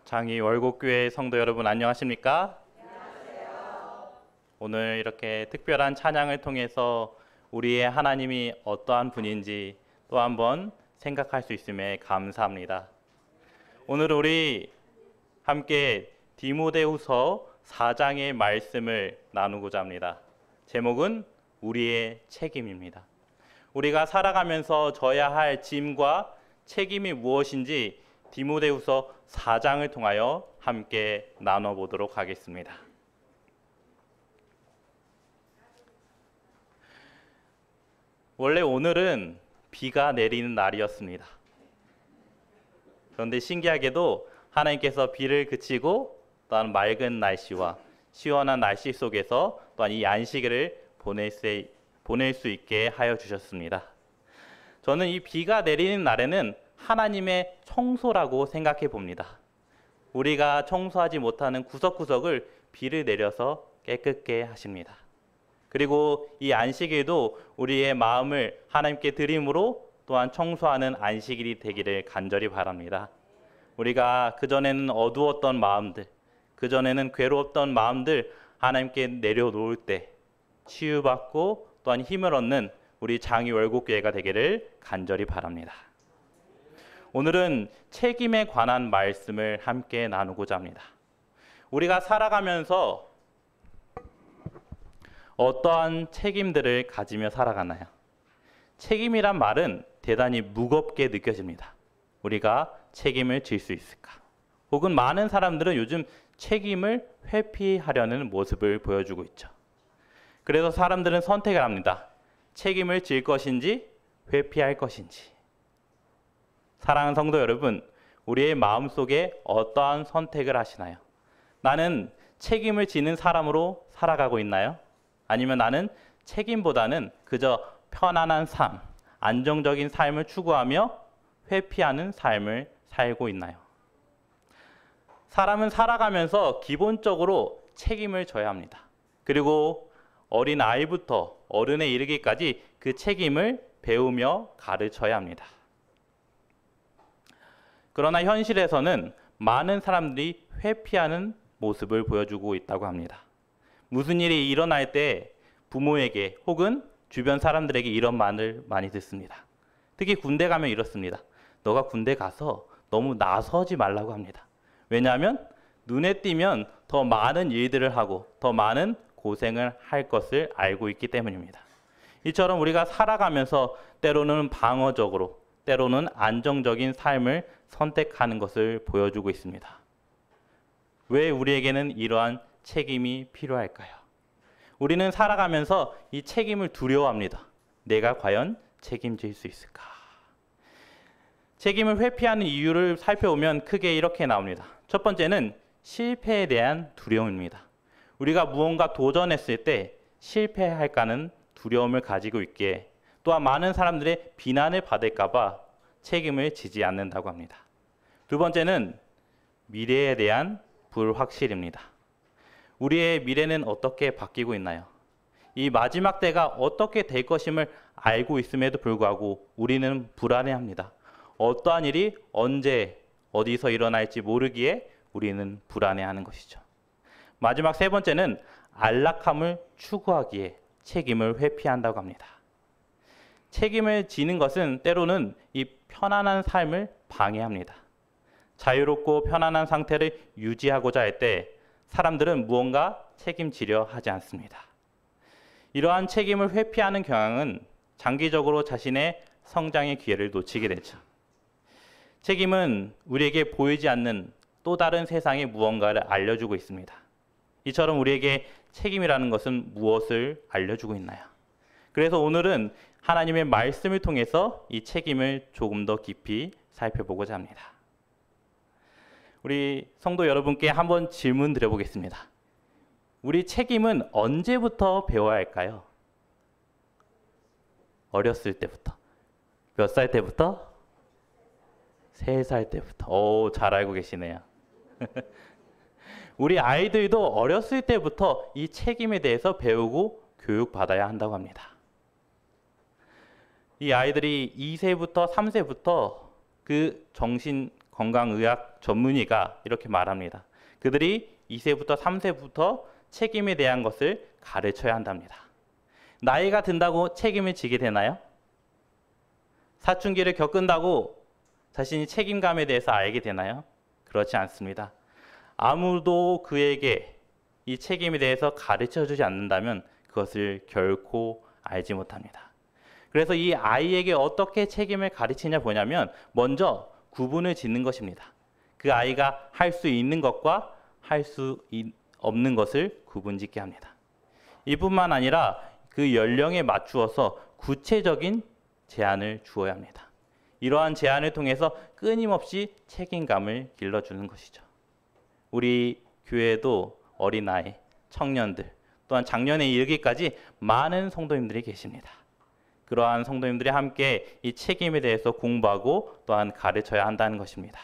장희 월곡교회 성도 여러분 안녕하십니까? 안녕하세요. 오늘 이렇게 특별한 찬양을 통해서 우리의 하나님이 어떠한 분인지 또 한번 생각할 수 있음에 감사합니다. 오늘 우리 함께 디모데후서 4장의 말씀을 나누고자 합니다. 제목은 우리의 책임입니다. 우리가 살아가면서 져야 할 짐과 책임이 무엇인지 디모데후서 4장을 통하여 함께 나눠보도록 하겠습니다. 원래 오늘은 비가 내리는 날이었습니다. 그런데 신기하게도 하나님께서 비를 그치고 또한 맑은 날씨와 시원한 날씨 속에서 또한 이 안식일을 보낼 수 있게 하여 주셨습니다. 저는 이 비가 내리는 날에는 하나님의 청소라고 생각해 봅니다. 우리가 청소하지 못하는 구석구석을 비를 내려서 깨끗게 하십니다. 그리고 이 안식일도 우리의 마음을 하나님께 드림으로 또한 청소하는 안식일이 되기를 간절히 바랍니다. 우리가 그전에는 어두웠던 마음들, 그전에는 괴로웠던 마음들 하나님께 내려놓을 때 치유받고 또한 힘을 얻는 우리 장희 월곡교회가 되기를 간절히 바랍니다. 오늘은 책임에 관한 말씀을 함께 나누고자 합니다. 우리가 살아가면서 어떠한 책임들을 가지며 살아가나요? 책임이란 말은 대단히 무겁게 느껴집니다. 우리가 책임을 질 수 있을까? 혹은 많은 사람들은 요즘 책임을 회피하려는 모습을 보여주고 있죠. 그래서 사람들은 선택을 합니다. 책임을 질 것인지 회피할 것인지. 사랑하는 성도 여러분, 우리의 마음속에 어떠한 선택을 하시나요? 나는 책임을 지는 사람으로 살아가고 있나요? 아니면 나는 책임보다는 그저 편안한 삶, 안정적인 삶을 추구하며 회피하는 삶을 살고 있나요? 사람은 살아가면서 기본적으로 책임을 져야 합니다. 그리고 어린 아이부터 어른에 이르기까지 그 책임을 배우며 가르쳐야 합니다. 그러나 현실에서는 많은 사람들이 회피하는 모습을 보여주고 있다고 합니다. 무슨 일이 일어날 때 부모에게 혹은 주변 사람들에게 이런 말을 많이 듣습니다. 특히 군대 가면 이렇습니다. 너가 군대 가서 너무 나서지 말라고 합니다. 왜냐하면 눈에 띄면 더 많은 일들을 하고 더 많은 고생을 할 것을 알고 있기 때문입니다. 이처럼 우리가 살아가면서 때로는 방어적으로 때로는 안정적인 삶을 선택하는 것을 보여주고 있습니다. 왜 우리에게는 이러한 책임이 필요할까요? 우리는 살아가면서 이 책임을 두려워합니다. 내가 과연 책임질 수 있을까? 책임을 회피하는 이유를 살펴보면 크게 이렇게 나옵니다. 첫 번째는 실패에 대한 두려움입니다. 우리가 무언가 도전했을 때 실패할까는 두려움을 가지고 있기에 또한 많은 사람들의 비난을 받을까 봐 책임을 지지 않는다고 합니다. 두 번째는 미래에 대한 불확실입니다. 우리의 미래는 어떻게 바뀌고 있나요? 이 마지막 때가 어떻게 될 것임을 알고 있음에도 불구하고 우리는 불안해합니다. 어떠한 일이 언제 어디서 일어날지 모르기에 우리는 불안해하는 것이죠. 마지막 세 번째는 안락함을 추구하기에 책임을 회피한다고 합니다. 책임을 지는 것은 때로는 이 편안한 삶을 방해합니다. 자유롭고 편안한 상태를 유지하고자 할 때 사람들은 무언가 책임지려 하지 않습니다. 이러한 책임을 회피하는 경향은 장기적으로 자신의 성장의 기회를 놓치게 되죠. 책임은 우리에게 보이지 않는 또 다른 세상의 무언가를 알려주고 있습니다. 이처럼 우리에게 책임이라는 것은 무엇을 알려주고 있나요? 그래서 오늘은 하나님의 말씀을 통해서 이 책임을 조금 더 깊이 살펴보고자 합니다. 우리 성도 여러분께 한번 질문 드려보겠습니다. 우리 책임은 언제부터 배워야 할까요? 어렸을 때부터. 몇 살 때부터? 3살 때부터. 오, 잘 알고 계시네요. 우리 아이들도 어렸을 때부터 이 책임에 대해서 배우고 교육받아야 한다고 합니다. 이 아이들이 2세부터 3세부터 그 정신 건강의학 전문의가 이렇게 말합니다. 그들이 2세부터 3세부터 책임에 대한 것을 가르쳐야 한답니다. 나이가 든다고 책임을 지게 되나요? 사춘기를 겪는다고 자신이 책임감에 대해서 알게 되나요? 그렇지 않습니다. 아무도 그에게 이 책임에 대해서 가르쳐주지 않는다면 그것을 결코 알지 못합니다. 그래서 이 아이에게 어떻게 책임을 가르치냐 보냐면 먼저 구분을 짓는 것입니다. 그 아이가 할 수 있는 것과 할 수 없는 것을 구분짓게 합니다. 이뿐만 아니라 그 연령에 맞추어서 구체적인 제한을 주어야 합니다. 이러한 제한을 통해서 끊임없이 책임감을 길러주는 것이죠. 우리 교회에도 어린아이, 청년들, 또한 작년에 이르기까지 많은 성도님들이 계십니다. 그러한 성도님들이 함께 이 책임에 대해서 공부하고 또한 가르쳐야 한다는 것입니다.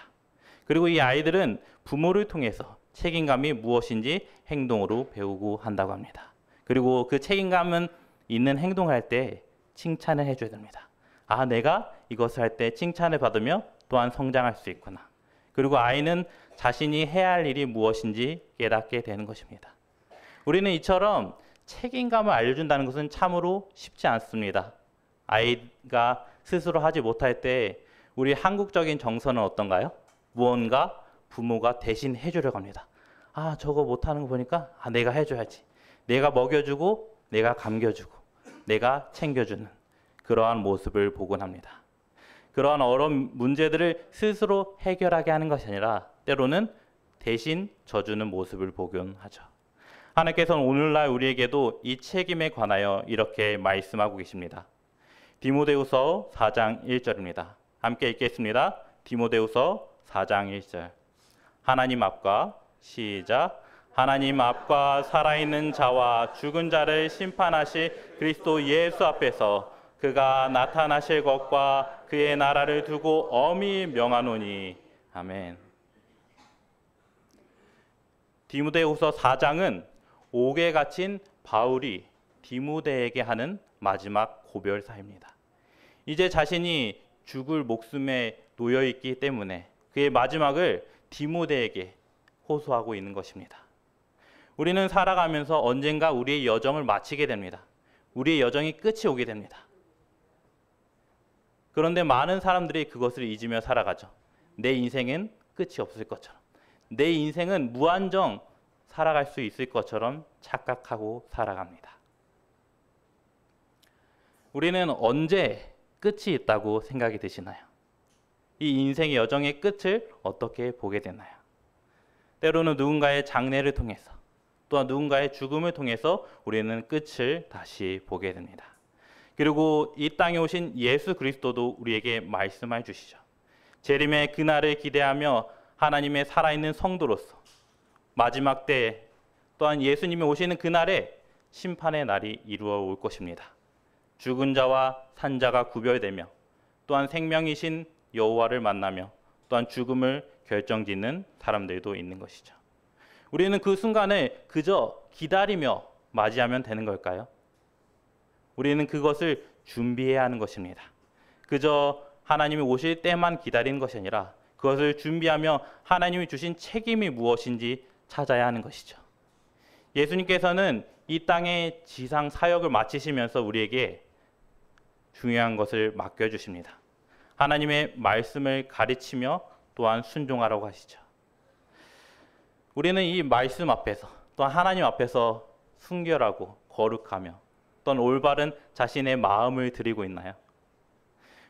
그리고 이 아이들은 부모를 통해서 책임감이 무엇인지 행동으로 배우고 한다고 합니다. 그리고 그 책임감은 있는 행동을 할 때 칭찬을 해줘야 됩니다. 아, 내가 이것을 할 때 칭찬을 받으며 또한 성장할 수 있구나. 그리고 아이는 자신이 해야 할 일이 무엇인지 깨닫게 되는 것입니다. 우리는 이처럼 책임감을 알려준다는 것은 참으로 쉽지 않습니다. 아이가 스스로 하지 못할 때 우리 한국적인 정서는 어떤가요? 무언가 부모가 대신 해주려고 합니다. 아, 저거 못하는 거 보니까 내가 해줘야지. 내가 먹여주고 내가 감겨주고 내가 챙겨주는 그러한 모습을 보곤 합니다. 그러한 어려운 문제들을 스스로 해결하게 하는 것이 아니라 때로는 대신 져주는 모습을 보곤 하죠. 하나님께서는 오늘날 우리에게도 이 책임에 관하여 이렇게 말씀하고 계십니다. 디모데후서 4장 1절입니다. 함께 읽겠습니다. 디모데후서 4장 1절. 하나님 앞과 시작. 하나님 앞과 살아있는 자와 죽은 자를 심판하실 그리스도 예수 앞에서 그가 나타나실 것과 그의 나라를 두고 엄히 명하노니. 아멘. 디모데후서 4장은 옥에 갇힌 바울이 디모데에게 하는 마지막 고별사입니다. 이제 자신이 죽을 목숨에 놓여 있기 때문에 그의 마지막을 디모데에게 호소하고 있는 것입니다. 우리는 살아가면서 언젠가 우리의 여정을 마치게 됩니다. 우리의 여정이 끝이 오게 됩니다. 그런데 많은 사람들이 그것을 잊으며 살아가죠. 내 인생은 끝이 없을 것처럼, 내 인생은 무한정 살아갈 수 있을 것처럼 착각하고 살아갑니다. 우리는 언제 끝이 있다고 생각이 드시나요? 이 인생의 여정의 끝을 어떻게 보게 되나요? 때로는 누군가의 장례를 통해서 또한 누군가의 죽음을 통해서 우리는 끝을 다시 보게 됩니다. 그리고 이 땅에 오신 예수 그리스도도 우리에게 말씀해 주시죠. 재림의 그날을 기대하며 하나님의 살아있는 성도로서 마지막 때 또한 예수님이 오시는 그날에 심판의 날이 이루어 올 것입니다. 죽은 자와 산 자가 구별되며 또한 생명이신 여호와를 만나며 또한 죽음을 결정짓는 사람들도 있는 것이죠. 우리는 그 순간을 그저 기다리며 맞이하면 되는 걸까요? 우리는 그것을 준비해야 하는 것입니다. 그저 하나님이 오실 때만 기다리는 것이 아니라 그것을 준비하며 하나님이 주신 책임이 무엇인지 찾아야 하는 것이죠. 예수님께서는 이 땅의 지상 사역을 마치시면서 우리에게 중요한 것을 맡겨주십니다. 하나님의 말씀을 가르치며 또한 순종하라고 하시죠. 우리는 이 말씀 앞에서 또한 하나님 앞에서 순결하고 거룩하며 또한 올바른 자신의 마음을 드리고 있나요?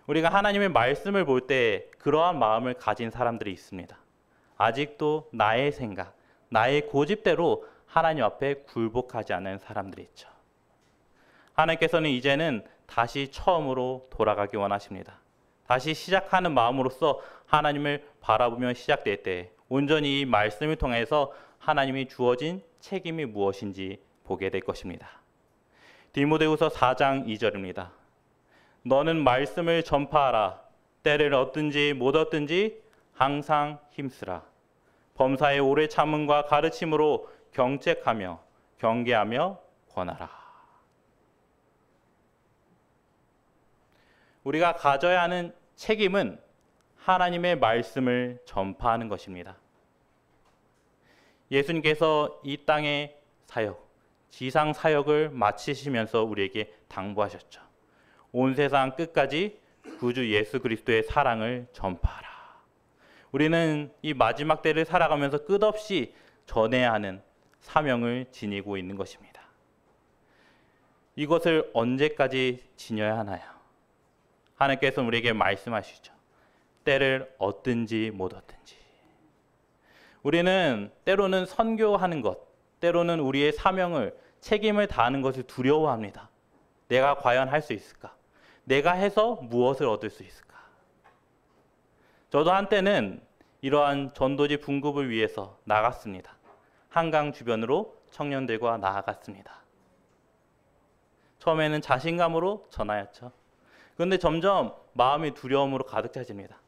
우리가 하나님의 말씀을 볼 때 그러한 마음을 가진 사람들이 있습니다. 아직도 나의 생각, 나의 고집대로 하나님 앞에 굴복하지 않은 사람들이 있죠. 하나님께서는 이제는 다시 처음으로 돌아가기 원하십니다. 다시 시작하는 마음으로서 하나님을 바라보며 시작될 때 온전히 이 말씀을 통해서 하나님이 주어진 책임이 무엇인지 보게 될 것입니다. 디모데후서 4장 2절입니다. 너는 말씀을 전파하라. 때를 얻든지 못 얻든지 항상 힘쓰라. 범사의 오래 참음과 가르침으로 경책하며 경계하며 권하라. 우리가 가져야 하는 책임은 하나님의 말씀을 전파하는 것입니다. 예수님께서 이 땅의 사역, 지상 사역을 마치시면서 우리에게 당부하셨죠. 온 세상 끝까지 구주 예수 그리스도의 사랑을 전파하라. 우리는 이 마지막 때를 살아가면서 끝없이 전해야 하는 사명을 지니고 있는 것입니다. 이것을 언제까지 지녀야 하나요? 하나님께서 우리에게 말씀하시죠. 때를 얻든지 못 얻든지. 우리는 때로는 선교하는 것, 때로는 우리의 사명을, 책임을 다하는 것을 두려워합니다. 내가 과연 할 수 있을까? 내가 해서 무엇을 얻을 수 있을까? 저도 한때는 이러한 전도지 분급을 위해서 나갔습니다. 한강 주변으로 청년들과 나아갔습니다. 처음에는 자신감으로 전하였죠. 그런데 점점 마음이 두려움으로 가득 차집니다.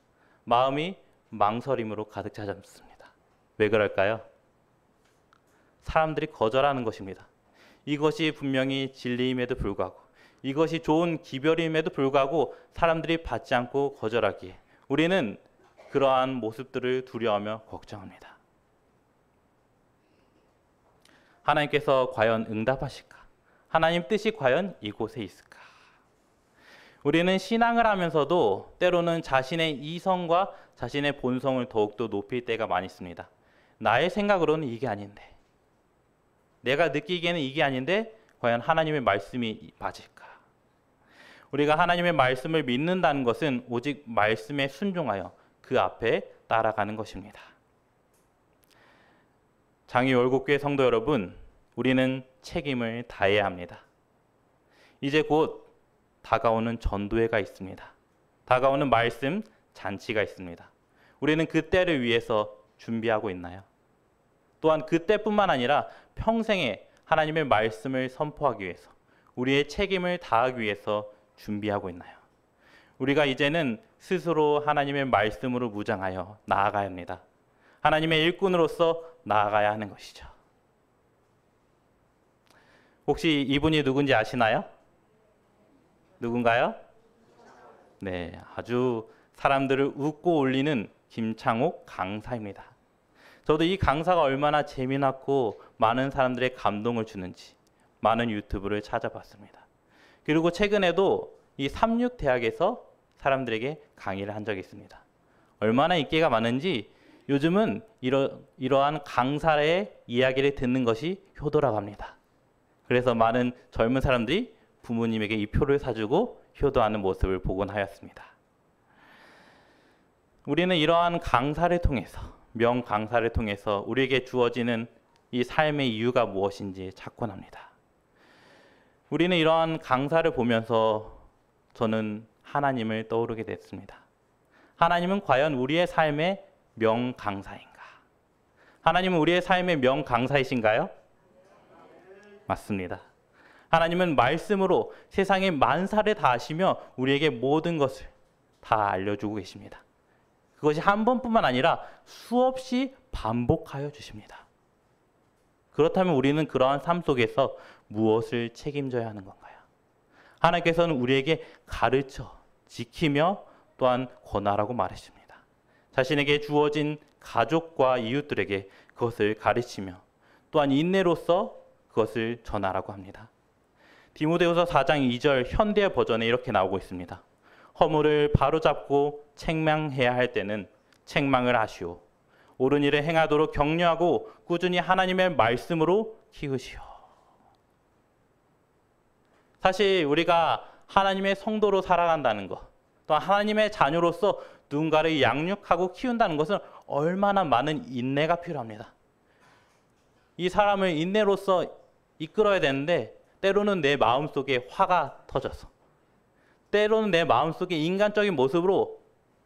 마음이 망설임으로 가득 차졌습니다. 왜 그럴까요? 사람들이 거절하는 것입니다. 이것이 분명히 진리임에도 불구하고, 이것이 좋은 기별임에도 불구하고 사람들이 받지 않고 거절하기에 우리는 그러한 모습들을 두려워하며 걱정합니다. 하나님께서 과연 응답하실까? 하나님 뜻이 과연 이곳에 있을까? 우리는 신앙을 하면서도 때로는 자신의 이성과 자신의 본성을 더욱더 높일 때가 많이 있습니다. 나의 생각으로는 이게 아닌데, 내가 느끼기에는 이게 아닌데 과연 하나님의 말씀이 맞을까? 우리가 하나님의 말씀을 믿는다는 것은 오직 말씀에 순종하여 그 앞에 따라가는 것입니다. 장희 월곡교회 성도 여러분, 우리는 책임을 다해야 합니다. 이제 곧 다가오는 전도회가 있습니다. 다가오는 말씀 잔치가 있습니다. 우리는 그 때를 위해서 준비하고 있나요? 또한 그 때뿐만 아니라 평생에 하나님의 말씀을 선포하기 위해서, 우리의 책임을 다하기 위해서 준비하고 있나요? 우리가 이제는 스스로 하나님의 말씀으로 무장하여 나아가야 합니다. 하나님의 일꾼으로서 나아가야 하는 것이죠. 혹시 이분이 누군지 아시나요? 누군가요? 네, 아주 사람들을 웃고 올리는 김창옥 강사입니다. 저도 이 강사가 얼마나 재미났고 많은 사람들의 감동을 주는지 많은 유튜브를 찾아봤습니다. 그리고 최근에도 이 삼육대학에서 사람들에게 강의를 한 적이 있습니다. 얼마나 인기가 많은지 요즘은 이러한 강사의 이야기를 듣는 것이 효도라고 합니다. 그래서 많은 젊은 사람들이 부모님에게 이 표를 사주고 효도하는 모습을 보곤 하였습니다. 우리는 이러한 강사를 통해서, 명강사를 통해서 우리에게 주어지는 이 삶의 이유가 무엇인지 찾곤 합니다. 우리는 이러한 강사를 보면서 저는 하나님을 떠오르게 됐습니다. 하나님은 과연 우리의 삶의 명강사인가? 하나님은 우리의 삶의 명강사이신가요? 맞습니다. 하나님은 말씀으로 세상의 만사를 다 아시며 우리에게 모든 것을 다 알려주고 계십니다. 그것이 한 번뿐만 아니라 수없이 반복하여 주십니다. 그렇다면 우리는 그러한 삶 속에서 무엇을 책임져야 하는 건가요? 하나님께서는 우리에게 가르쳐, 지키며 또한 권하라고 말하십니다. 자신에게 주어진 가족과 이웃들에게 그것을 가르치며 또한 인내로서 그것을 전하라고 합니다. 디모데후서 4장 2절 현대 버전에 이렇게 나오고 있습니다. 허물을 바로잡고 책망해야 할 때는 책망을 하시오. 옳은 일을 행하도록 격려하고 꾸준히 하나님의 말씀으로 키우시오. 사실 우리가 하나님의 성도로 살아간다는 것, 또한 하나님의 자녀로서 누군가를 양육하고 키운다는 것은 얼마나 많은 인내가 필요합니다. 이 사람을 인내로서 이끌어야 되는데 때로는 내 마음속에 화가 터져서, 때로는 내 마음속에 인간적인 모습으로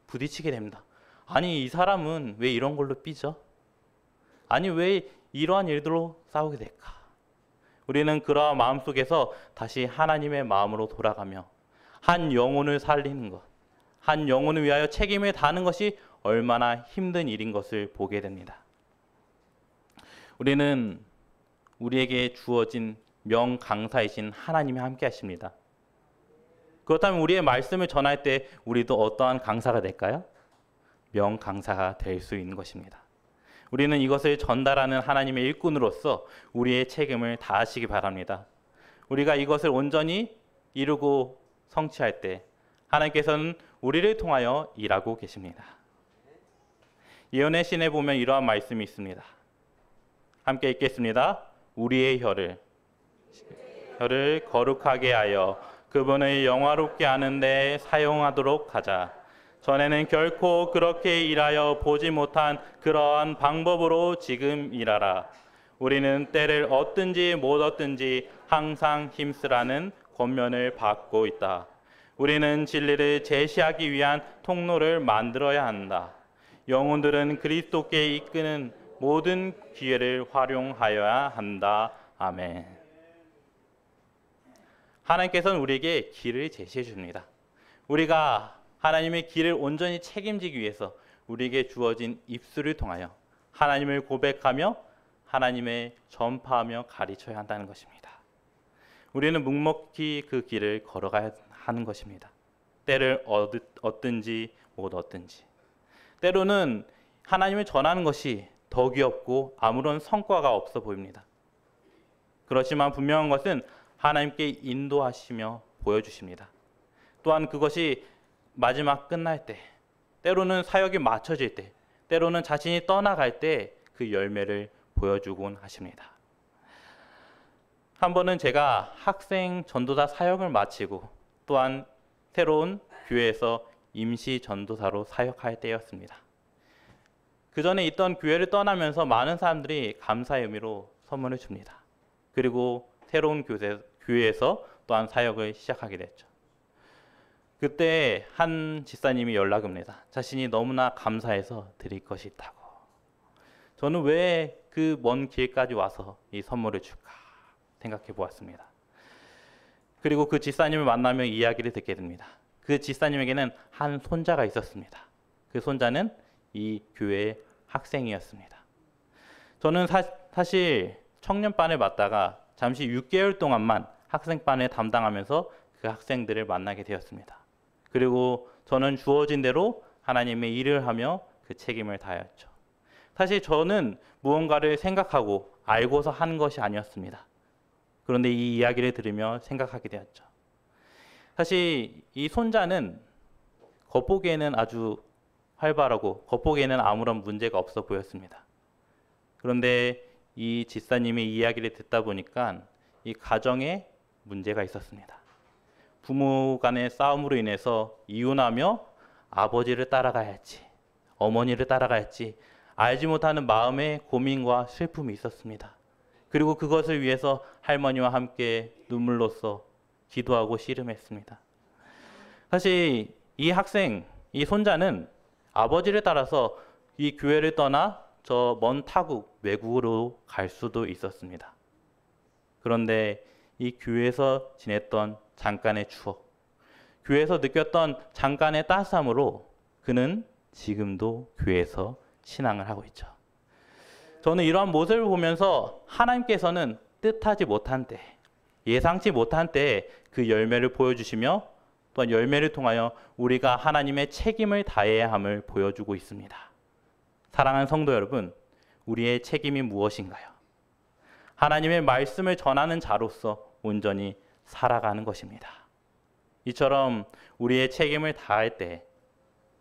부딪히게 됩니다. 아니, 이 사람은 왜 이런 걸로 삐져? 아니, 왜 이러한 일들로 싸우게 될까? 우리는 그러한 마음속에서 다시 하나님의 마음으로 돌아가며 한 영혼을 살리는 것, 한 영혼을 위하여 책임을 다하는 것이 얼마나 힘든 일인 것을 보게 됩니다. 우리는 우리에게 주어진 명강사이신 하나님이 함께 하십니다. 그렇다면 우리의 말씀을 전할 때 우리도 어떠한 강사가 될까요? 명강사가 될 수 있는 것입니다. 우리는 이것을 전달하는 하나님의 일꾼으로서 우리의 책임을 다하시기 바랍니다. 우리가 이것을 온전히 이루고 성취할 때 하나님께서는 우리를 통하여 일하고 계십니다. 예언의 신에 보면 이러한 말씀이 있습니다. 함께 읽겠습니다. 우리의 혀를 거룩하게 하여 그분을 영화롭게 하는 데 사용하도록 하자. 전에는 결코 그렇게 일하여 보지 못한 그러한 방법으로 지금 일하라. 우리는 때를 얻든지 못 얻든지 항상 힘쓰라는 권면을 받고 있다. 우리는 진리를 제시하기 위한 통로를 만들어야 한다. 영혼들은 그리스도께 이끄는 모든 기회를 활용하여야 한다. 아멘. 하나님께서는 우리에게 길을 제시해 줍니다. 우리가 하나님의 길을 온전히 책임지기 위해서 우리에게 주어진 입술을 통하여 하나님을 고백하며 하나님의 전파하며 가르쳐야 한다는 것입니다. 우리는 묵묵히 그 길을 걸어가야 하는 것입니다. 때를 얻든지 못 얻든지. 때로는 하나님을 전하는 것이 덕이 없고 아무런 성과가 없어 보입니다. 그렇지만 분명한 것은 하나님께 인도하시며 보여주십니다. 또한 그것이 마지막 끝날 때, 때로는 사역이 마쳐질 때, 때로는 자신이 떠나갈 때 그 열매를 보여주곤 하십니다. 한 번은 제가 학생 전도사 사역을 마치고 또한 새로운 교회에서 임시 전도사로 사역할 때였습니다. 그 전에 있던 교회를 떠나면서 많은 사람들이 감사의 의미로 선물을 줍니다. 그리고 새로운 교회에서 또한 사역을 시작하게 됐죠. 그때 한 집사님이 연락을 옵니다. 자신이 너무나 감사해서 드릴 것이 있다고. 저는 왜 그 먼 길까지 와서 이 선물을 줄까 생각해 보았습니다. 그리고 그 집사님을 만나며 이야기를 듣게 됩니다. 그 집사님에게는 한 손자가 있었습니다. 그 손자는 이 교회의 학생이었습니다. 저는 사실 청년반을 맡다가 잠시 6개월 동안만 학생반을 담당하면서 그 학생들을 만나게 되었습니다. 그리고 저는 주어진 대로 하나님의 일을 하며 그 책임을 다하였죠. 사실 저는 무언가를 생각하고 알고서 하는 것이 아니었습니다. 그런데 이 이야기를 들으며 생각하게 되었죠. 사실 이 손자는 겉보기에는 아주 활발하고 겉보기에는 아무런 문제가 없어 보였습니다. 그런데 이 집사님의 이야기를 듣다 보니까 이 가정에 문제가 있었습니다. 부모 간의 싸움으로 인해서 이혼하며 아버지를 따라가야 할지 어머니를 따라가야 할지 알지 못하는 마음의 고민과 슬픔이 있었습니다. 그리고 그것을 위해서 할머니와 함께 눈물로써 기도하고 씨름했습니다. 사실 이 학생, 이 손자는 아버지를 따라서 이 교회를 떠나 저 먼 타국 외국으로 갈 수도 있었습니다. 그런데 이 교회에서 지냈던 잠깐의 추억, 교회에서 느꼈던 잠깐의 따스함으로 그는 지금도 교회에서 신앙을 하고 있죠. 저는 이러한 모습을 보면서 하나님께서는 뜻하지 못한 때, 예상치 못한 때에 그 열매를 보여주시며 또한 열매를 통하여 우리가 하나님의 책임을 다해야 함을 보여주고 있습니다. 사랑하는 성도 여러분, 우리의 책임이 무엇인가요? 하나님의 말씀을 전하는 자로서 온전히 살아가는 것입니다. 이처럼 우리의 책임을 다할 때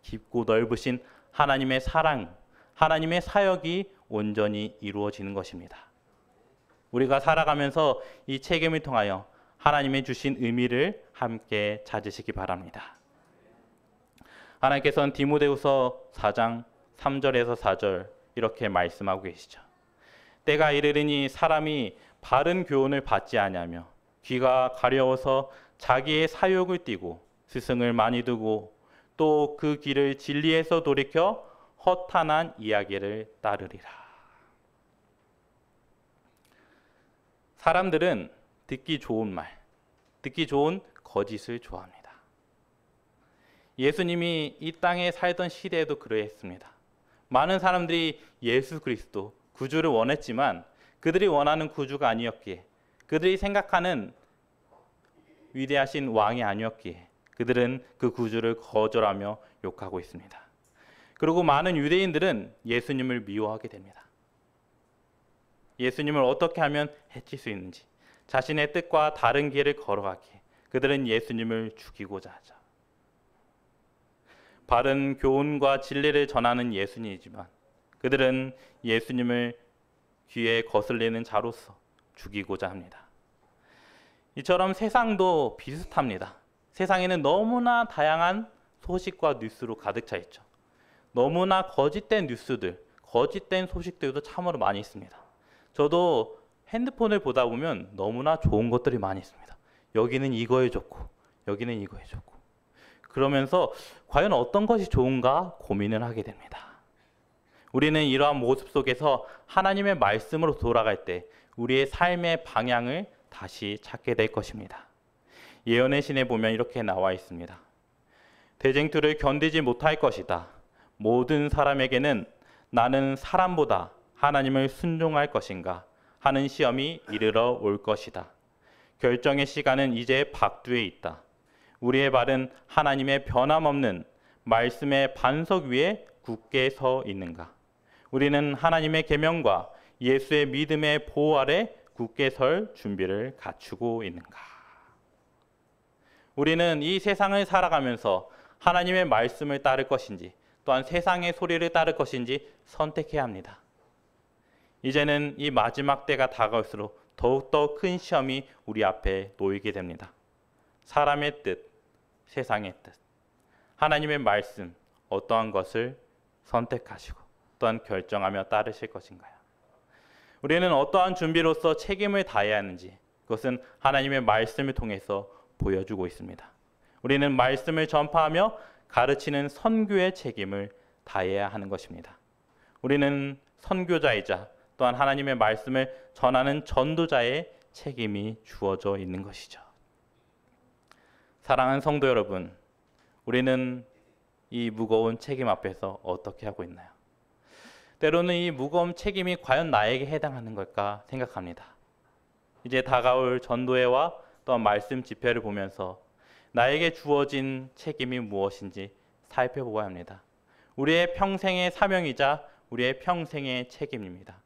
깊고 넓으신 하나님의 사랑, 하나님의 사역이 온전히 이루어지는 것입니다. 우리가 살아가면서 이 책임을 통하여 하나님의 주신 의미를 함께 찾으시기 바랍니다. 하나님께서는 디모데후서 4장 3절에서 4절 이렇게 말씀하고 계시죠. 때가 이르리니 사람이 바른 교훈을 받지 아니하며 귀가 가려워서 자기의 사욕을 띠고 스승을 많이 두고 또 그 길을 진리에서 돌이켜 허탄한 이야기를 따르리라. 사람들은 듣기 좋은 말, 듣기 좋은 거짓을 좋아합니다. 예수님이 이 땅에 살던 시대에도 그러했습니다. 많은 사람들이 예수 그리스도, 구주를 원했지만 그들이 원하는 구주가 아니었기에, 그들이 생각하는 위대하신 왕이 아니었기에 그들은 그 구주를 거절하며 욕하고 있습니다. 그리고 많은 유대인들은 예수님을 미워하게 됩니다. 예수님을 어떻게 하면 해칠 수 있는지, 자신의 뜻과 다른 길을 걸어가기에 그들은 예수님을 죽이고자 하죠. 바른 교훈과 진리를 전하는 예수님이지만 그들은 예수님을 귀에 거슬리는 자로서 죽이고자 합니다. 이처럼 세상도 비슷합니다. 세상에는 너무나 다양한 소식과 뉴스로 가득 차 있죠. 너무나 거짓된 뉴스들, 거짓된 소식들도 참으로 많이 있습니다. 저도 핸드폰을 보다 보면 너무나 좋은 것들이 많이 있습니다. 여기는 이거에 좋고 여기는 이거에 좋고, 그러면서 과연 어떤 것이 좋은가 고민을 하게 됩니다. 우리는 이러한 모습 속에서 하나님의 말씀으로 돌아갈 때 우리의 삶의 방향을 다시 찾게 될 것입니다. 예언의 신에 보면 이렇게 나와 있습니다. 대쟁투를 견디지 못할 것이다. 모든 사람에게는 나는 사람보다 하나님을 순종할 것인가 하는 시험이 이르러 올 것이다. 결정의 시간은 이제 박두에 있다. 우리의 발은 하나님의 변함없는 말씀의 반석 위에 굳게 서 있는가? 우리는 하나님의 계명과 예수의 믿음의 보호 아래 굳게 설 준비를 갖추고 있는가? 우리는 이 세상을 살아가면서 하나님의 말씀을 따를 것인지 또한 세상의 소리를 따를 것인지 선택해야 합니다. 이제는 이 마지막 때가 다가올수록 더욱더 큰 시험이 우리 앞에 놓이게 됩니다. 사람의 뜻, 세상의 뜻, 하나님의 말씀, 어떠한 것을 선택하시고 또한 결정하며 따르실 것인가요? 우리는 어떠한 준비로서 책임을 다해야 하는지 그것은 하나님의 말씀을 통해서 보여주고 있습니다. 우리는 말씀을 전파하며 가르치는 선교의 책임을 다해야 하는 것입니다. 우리는 선교자이자 또한 하나님의 말씀을 전하는 전도자의 책임이 주어져 있는 것이죠. 사랑하는 성도 여러분, 우리는 이 무거운 책임 앞에서 어떻게 하고 있나요? 때로는 이 무거운 책임이 과연 나에게 해당하는 걸까 생각합니다. 이제 다가올 전도회와 또한 말씀 집회를 보면서 나에게 주어진 책임이 무엇인지 살펴보아야 합니다. 우리의 평생의 사명이자 우리의 평생의 책임입니다.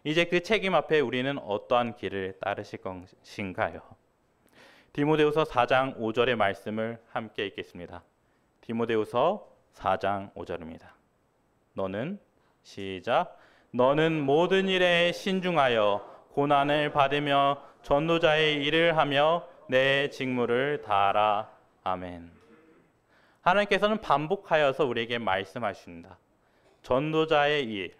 이제 그 책임 앞에 우리는 어떠한 길을 따르실 것인가요? 디모데후서 4장 5절의 말씀을 함께 읽겠습니다. 디모데후서 4장 5절입니다. 너는 시작. 너는 모든 일에 신중하여 고난을 받으며 전도자의 일을 하며 내 직무를 다하라. 아멘. 하나님께서는 반복하여서 우리에게 말씀하십니다. 전도자의 일,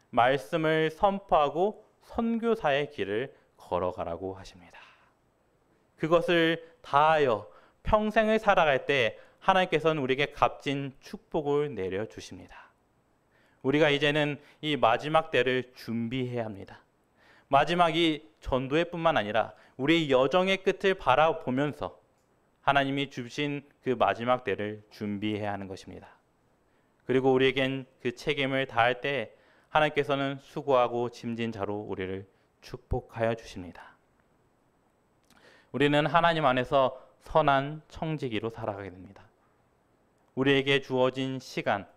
말씀을 선포하고 선교사의 길을 걸어가라고 하십니다. 그것을 다하여 평생을 살아갈 때 하나님께서는 우리에게 값진 축복을 내려주십니다. 우리가 이제는 이 마지막 때를 준비해야 합니다. 마지막이 전도회 뿐만 아니라 우리의 여정의 끝을 바라보면서 하나님이 주신 그 마지막 때를 준비해야 하는 것입니다. 그리고 우리에겐 그 책임을 다할 때 하나님께서는 수고하고 짐진 자로 우리를 축복하여 주십니다. 우리는 하나님 안에서 선한 청지기로 살아가게 됩니다. 우리에게 주어진 시간,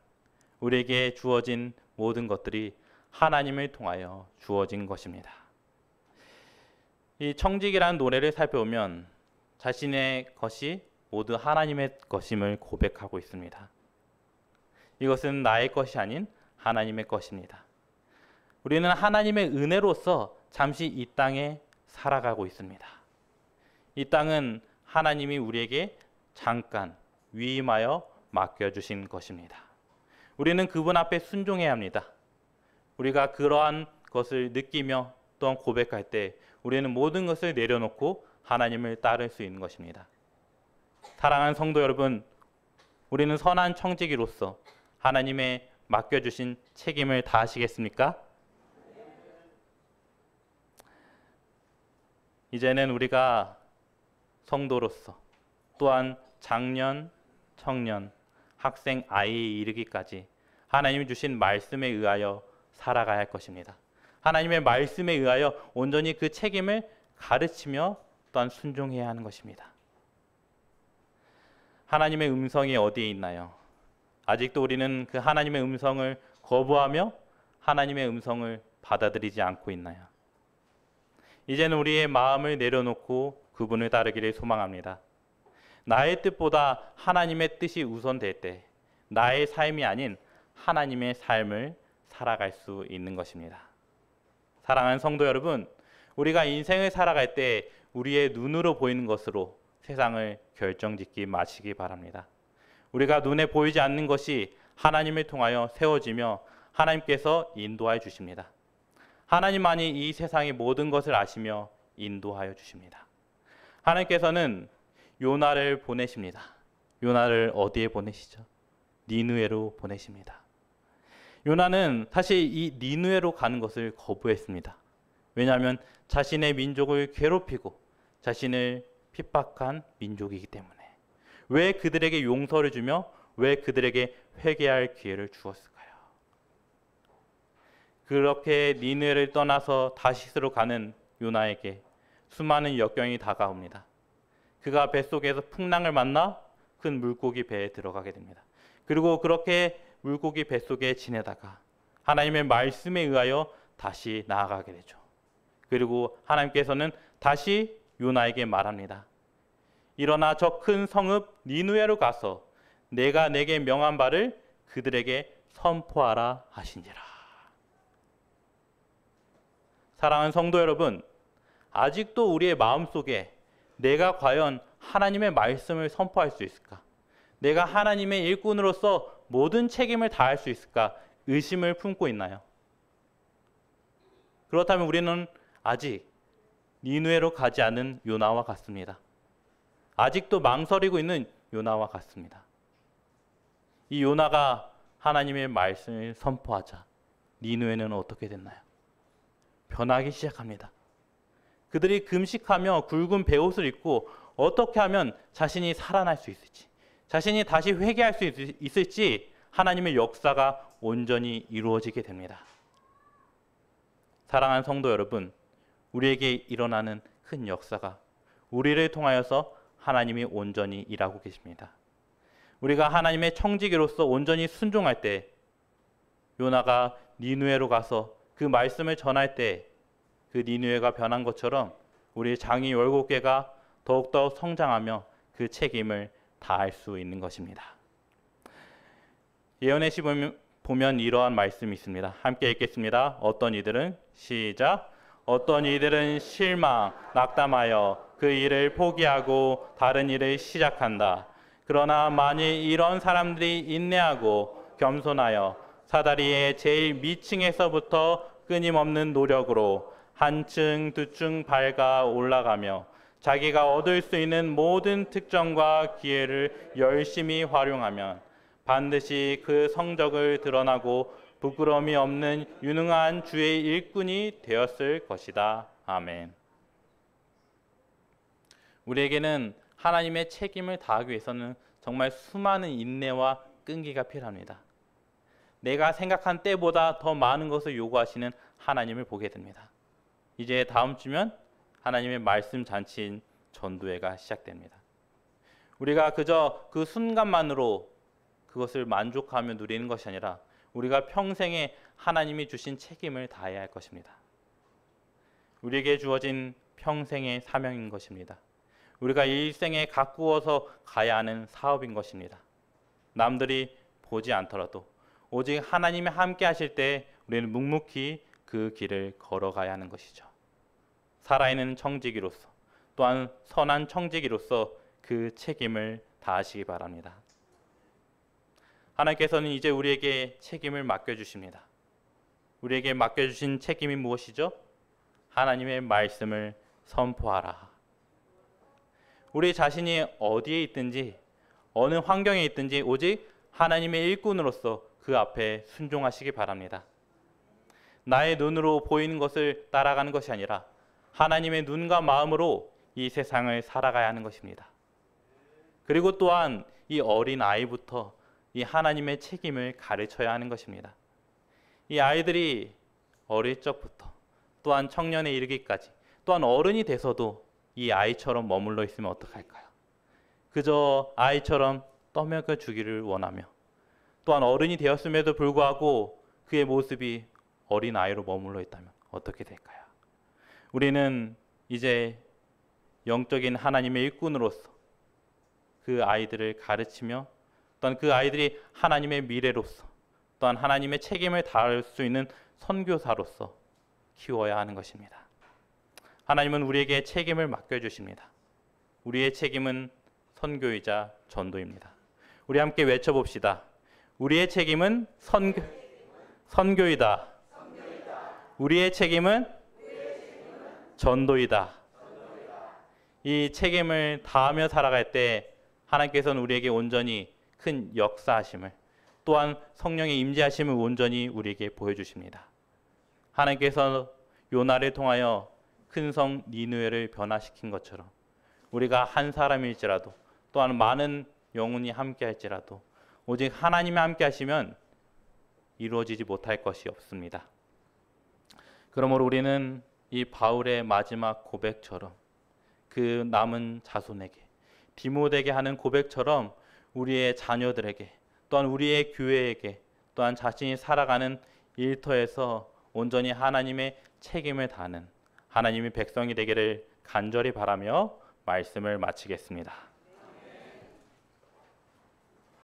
우리에게 주어진 모든 것들이 하나님을 통하여 주어진 것입니다. 이 청지기라는 노래를 살펴보면 자신의 것이 모두 하나님의 것임을 고백하고 있습니다. 이것은 나의 것이 아닌 하나님의 것입니다. 우리는 하나님의 은혜로서 잠시 이 땅에 살아가고 있습니다. 이 땅은 하나님이 우리에게 잠깐 위임하여 맡겨주신 것입니다. 우리는 그분 앞에 순종해야 합니다. 우리가 그러한 것을 느끼며 또한 고백할 때 우리는 모든 것을 내려놓고 하나님을 따를 수 있는 것입니다. 사랑하는 성도 여러분, 우리는 선한 청지기로서 하나님의 맡겨주신 책임을 다하시겠습니까? 이제는 우리가 성도로서 또한 장년, 청년, 학생, 아이에 이르기까지 하나님이 주신 말씀에 의하여 살아가야 할 것입니다. 하나님의 말씀에 의하여 온전히 그 책임을 가르치며 또한 순종해야 하는 것입니다. 하나님의 음성이 어디에 있나요? 아직도 우리는 그 하나님의 음성을 거부하며 하나님의 음성을 받아들이지 않고 있나요? 이제는 우리의 마음을 내려놓고 그분을 따르기를 소망합니다. 나의 뜻보다 하나님의 뜻이 우선될 때 나의 삶이 아닌 하나님의 삶을 살아갈 수 있는 것입니다. 사랑하는 성도 여러분, 우리가 인생을 살아갈 때 우리의 눈으로 보이는 것으로 세상을 결정짓지 마시기 바랍니다. 우리가 눈에 보이지 않는 것이 하나님을 통하여 세워지며 하나님께서 인도하여 주십니다. 하나님만이 이 세상의 모든 것을 아시며 인도하여 주십니다. 하나님께서는 요나를 보내십니다. 요나를 어디에 보내시죠? 니느웨로 보내십니다. 요나는 사실 이 니느웨로 가는 것을 거부했습니다. 왜냐하면 자신의 민족을 괴롭히고 자신을 핍박한 민족이기 때문에. 왜 그들에게 용서를 주며 왜 그들에게 회개할 기회를 주었을까요? 그렇게 니느웨를 떠나서 다시스로 가는 요나에게 수많은 역경이 다가옵니다. 그가 뱃속에서 풍랑을 만나 큰 물고기 배에 들어가게 됩니다. 그리고 그렇게 물고기 뱃속에 지내다가 하나님의 말씀에 의하여 다시 나아가게 되죠. 그리고 하나님께서는 다시 요나에게 말합니다. 일어나 저 큰 성읍 니느웨로 가서 내가 내게 명한 바를 그들에게 선포하라 하시니라. 사랑하는 성도 여러분, 아직도 우리의 마음속에 내가 과연 하나님의 말씀을 선포할 수 있을까? 내가 하나님의 일꾼으로서 모든 책임을 다할 수 있을까? 의심을 품고 있나요? 그렇다면 우리는 아직 니느웨로 가지 않은 요나와 같습니다. 아직도 망설이고 있는 요나와 같습니다. 이 요나가 하나님의 말씀을 선포하자 니느웨는 어떻게 됐나요? 변하기 시작합니다. 그들이 금식하며 굵은 베옷을 입고 어떻게 하면 자신이 살아날 수 있을지, 자신이 다시 회개할 수 있을지 하나님의 역사가 온전히 이루어지게 됩니다. 사랑하는 성도 여러분, 우리에게 일어나는 큰 역사가 우리를 통하여서 하나님이 온전히 일하고 계십니다. 우리가 하나님의 청지기로서 온전히 순종할 때, 요나가 니느웨로 가서 그 말씀을 전할 때 그 니느웨가 변한 것처럼 우리 장이 17개가 더욱더 성장하며 그 책임을 다할 수 있는 것입니다. 예언의 시 보면 이러한 말씀이 있습니다. 함께 읽겠습니다. 어떤 이들은 시작. 어떤 이들은 실망, 낙담하여 그 일을 포기하고 다른 일을 시작한다. 그러나 만일 이런 사람들이 인내하고 겸손하여 사다리의 제일 밑층에서부터 끊임없는 노력으로 한층 두층 밟아 올라가며 자기가 얻을 수 있는 모든 특정과 기회를 열심히 활용하면 반드시 그 성적을 드러나고 부끄러움이 없는 유능한 주의 일꾼이 되었을 것이다. 아멘. 우리에게는 하나님의 책임을 다하기 위해서는 정말 수많은 인내와 끈기가 필요합니다. 내가 생각한 때보다 더 많은 것을 요구하시는 하나님을 보게 됩니다. 이제 다음 주면 하나님의 말씀 잔치인 전도회가 시작됩니다. 우리가 그저 그 순간만으로 그것을 만족하며 누리는 것이 아니라 우리가 평생에 하나님이 주신 책임을 다해야 할 것입니다. 우리에게 주어진 평생의 사명인 것입니다. 우리가 일생에 가꾸어서 가야 하는 사업인 것입니다. 남들이 보지 않더라도 오직 하나님이 함께 하실 때 우리는 묵묵히 그 길을 걸어가야 하는 것이죠. 살아있는 청지기로서 또한 선한 청지기로서 그 책임을 다하시기 바랍니다. 하나님께서는 이제 우리에게 책임을 맡겨주십니다. 우리에게 맡겨주신 책임이 무엇이죠? 하나님의 말씀을 선포하라. 우리 자신이 어디에 있든지 어느 환경에 있든지 오직 하나님의 일꾼으로서 그 앞에 순종하시기 바랍니다. 나의 눈으로 보이는 것을 따라가는 것이 아니라 하나님의 눈과 마음으로 이 세상을 살아가야 하는 것입니다. 그리고 또한 이 어린 아이부터 이 하나님의 책임을 가르쳐야 하는 것입니다. 이 아이들이 어릴 적부터 또한 청년에 이르기까지 또한 어른이 돼서도 이 아이처럼 머물러 있으면 어떡할까요? 그저 아이처럼 떠먹여 주기를 원하며 또한 어른이 되었음에도 불구하고 그의 모습이 어린아이로 머물러 있다면 어떻게 될까요? 우리는 이제 영적인 하나님의 일꾼으로서 그 아이들을 가르치며 또한 그 아이들이 하나님의 미래로서 또한 하나님의 책임을 다할 수 있는 선교사로서 키워야 하는 것입니다. 하나님은 우리에게 책임을 맡겨주십니다. 우리의 책임은 선교이자 전도입니다. 우리 함께 외쳐봅시다. 우리의 책임은 선교이다. 우리의 책임은 전도이다. 이 책임을 다하며 살아갈 때 하나님께서는 우리에게 온전히 큰 역사하심을 또한 성령의 임재하심을 온전히 우리에게 보여주십니다. 하나님께서 요나를 통하여 큰 성 니느웨를 변화시킨 것처럼 우리가 한 사람일지라도 또한 많은 영혼이 함께 할지라도 오직 하나님이 함께 하시면 이루어지지 못할 것이 없습니다. 그러므로 우리는 이 바울의 마지막 고백처럼 그 남은 자손에게 디모데에게 하는 고백처럼 우리의 자녀들에게 또한 우리의 교회에게 또한 자신이 살아가는 일터에서 온전히 하나님의 책임을 다하는 하나님의 백성이 되기를 간절히 바라며 말씀을 마치겠습니다.